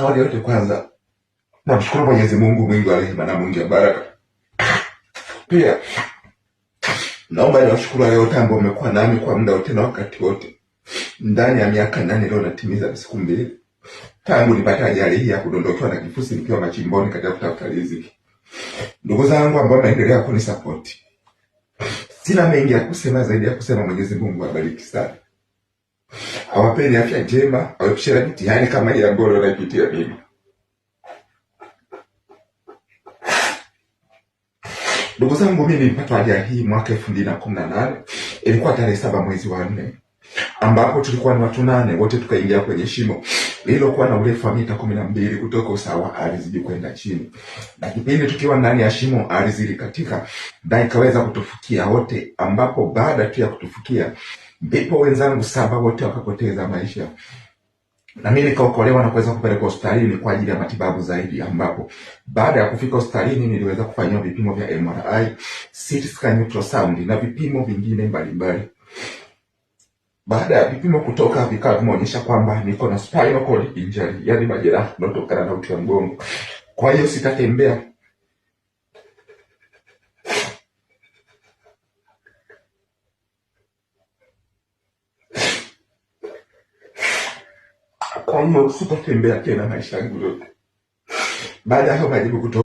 Awali yote kwanza namshukuru Mwenyezi Mungu mwingi wa rehema na mwingi wa baraka. Pia naomba niwashukuru wale wote ambao wamekuwa nami kwa muda wote na wakati wote. Ndani ya miaka 8 leo natimiza siku 2 tangu nipata ajali hii ya kudondokewa na kifusi nikiwa machimboni katika kutafuta riziki. Ndugu zangu ambao mnaendelea kunisupport, sina mengi ya kusema zaidi ya kusema Mwenyezi Mungu awabariki sana, awapeni afya njema, awaepushe na mitihani kama hii ambayo naipitia mimi. Ndugu zangu, mimi nilipata ajali hii mwaka 2018. Ilikuwa tarehe 7 mwezi wa 4, ambapo tulikuwa ni watu 8 wote tukaingia kwenye shimo lililokuwa na urefu wa mita 12 kutoka usawa ardhi kwenda chini. Na kipindi tukiwa ndani ya shimo, ardhi ilikatika na ikaweza kutufukia wote, ambapo baada tu ya kutufukia ndipo wenzangu 7 wote wakapoteza maisha. Na mimi nikaokolewa na kuweza kupelekwa hospitalini kwa ajili ya matibabu zaidi, ambapo baada ya kufika hospitalini niliweza kufanywa vipimo vya MRI, CT scan, ultrasound na vipimo vingine mbalimbali. Baada ya vipimo kutoka vikawa vimeonyesha kwamba niko na spinal cord injury, yani majeraha yanayotokana na uti wa mgongo. Kwa hiyo sitatembea. Kwa hiyo sitatembea tena maisha yangu yote. Baada ya majibu kutoka